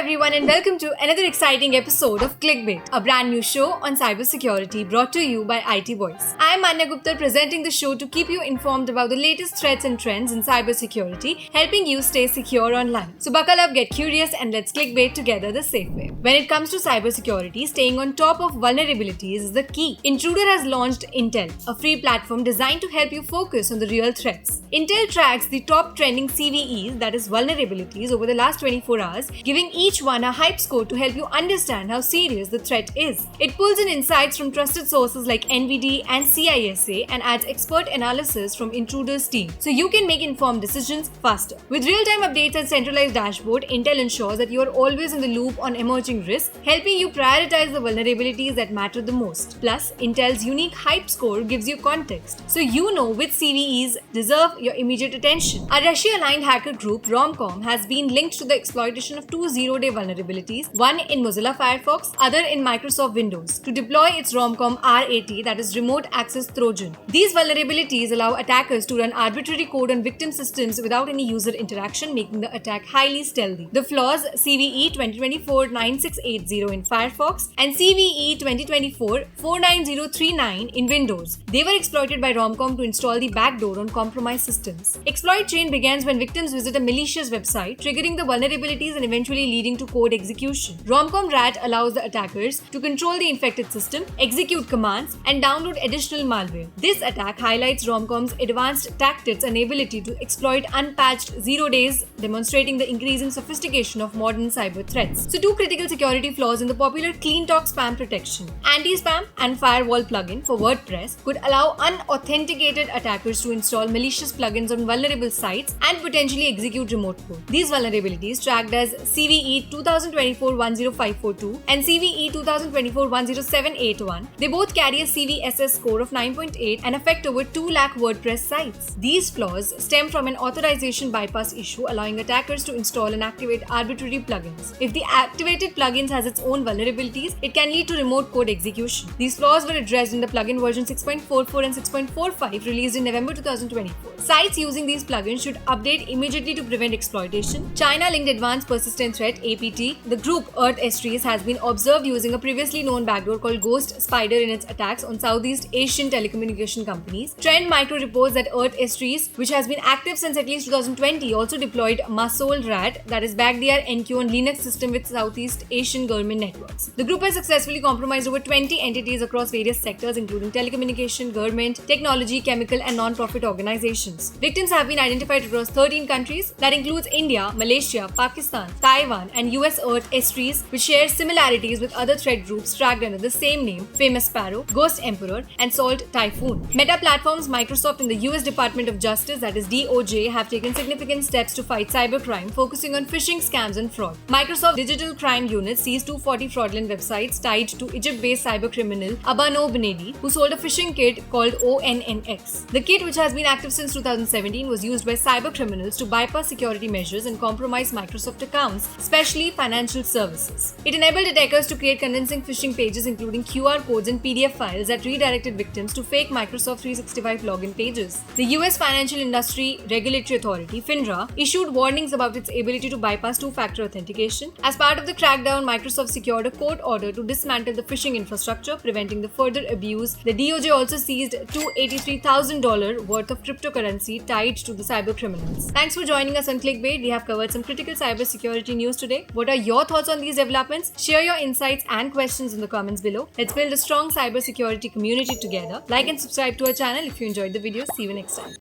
everyone, and welcome to another exciting episode of Clickbait, a brand new show on cybersecurity brought to you by IT Voice. I am Anya Gupta, presenting the show to keep you informed about the latest threats and trends in cybersecurity, helping you stay secure online. So buckle up, get curious, and let's clickbait together the safe way. When it comes to cybersecurity, staying on top of vulnerabilities is the key. Intruder has launched Intel, a free platform designed to help you focus on the real threats. Intel tracks the top trending CVEs, that is vulnerabilities, over the last 24 hours, giving each one a hype score to help you understand how serious the threat is. It pulls in insights from trusted sources like NVD and CISA and adds expert analysis from Intruder's team, so you can make informed decisions faster. With real-time updates and centralized dashboard, Intel ensures that you are always in the loop on emerging risks, helping you prioritize the vulnerabilities that matter the most. Plus, Intel's unique hype score gives you context, so you know which CVEs deserve your immediate attention. A Russia-aligned hacker group, Romcom, has been linked to the exploitation of two zero-day vulnerabilities, one in Mozilla Firefox, other in Microsoft Windows, to deploy its Romcom RAT, that is Remote Access Trojan. These vulnerabilities allow attackers to run arbitrary code on victim systems without any user interaction, making the attack highly stealthy. The flaws CVE 2024-9680 in Firefox and CVE 2024-49039 in Windows. They were exploited by Romcom to install the backdoor on compromised systems. Exploit chain begins when victims visit a malicious website, triggering the vulnerabilities and eventually leading to code execution. Romcom RAT allows the attackers to control the infected system, execute commands, and download additional malware. This attack highlights Romcom's advanced tactics and ability to exploit unpatched 0 days, demonstrating the increasing sophistication of modern cyber threats. So, two critical security flaws in the popular CleanTalk spam protection. Anti-spam and firewall plugin for WordPress could allow unauthenticated attackers to install malicious plugins on vulnerable sites and potentially execute remote code. These vulnerabilities, tracked as CVE 2024-10542 and CVE 2024-10781, they both carry a CVSS score of 9.8 and affect over 2 lakh WordPress sites. These flaws stem from an authorization bypass issue, allowing attackers to install and activate arbitrary plugins. If the activated plugin has its own vulnerabilities, it can lead to remote code execution. These flaws were addressed in the plugin version 6.44 and 6.45 released in November 2024. Sites using these plugins should update immediately to prevent exploitation. China-linked Advanced Persistent Threat (APT), the group Earth S-Trees has been observed using a previously known backdoor called Ghost Spider in its attacks on Southeast Asian telecommunication companies. Trend Micro reports that Earth S-Trees, which has been active since at least 2020, also deployed Masol RAT, that is Backdr NQ on Linux system with Southeast Asian government networks. The group has successfully compromised over 20 entities across various sectors, including telecommunication, government, technology, chemical, and non-profit organizations. Victims have been identified across 13 countries, that includes India, Malaysia, Pakistan, Taiwan, and US Earth S-Trees, which share similarities with other threat groups tracked under the same name, Famous Sparrow, Ghost Emperor, and Salt Typhoon. Meta Platforms, Microsoft, and the US Department of Justice, that is DOJ, have taken significant steps to fight cybercrime, focusing on phishing scams and fraud. Microsoft Digital Crime Unit seized 240 fraudulent websites tied to Egypt-based cybercriminal Abano Benedi, who sold a phishing kit called ONNX. The kit, which has been active since 2017, was used by cybercriminals to bypass security measures and compromise Microsoft accounts, especially financial services. It enabled attackers to create convincing phishing pages, including QR codes and PDF files that redirected victims to fake Microsoft 365 login pages. The US Financial Industry Regulatory Authority, FINRA, issued warnings about its ability to bypass two-factor authentication. As part of the crackdown, Microsoft secured a court order to dismantle the phishing infrastructure, preventing the further abuse. The DOJ also seized $283,000 worth of cryptocurrency tied to the cybercriminals. Thanks for joining us on Clickbait. We have covered some critical cybersecurity news today. What are your thoughts on these developments? Share your insights and questions in the comments below. Let's build a strong cybersecurity community together. Like and subscribe to our channel if you enjoyed the video. See you next time.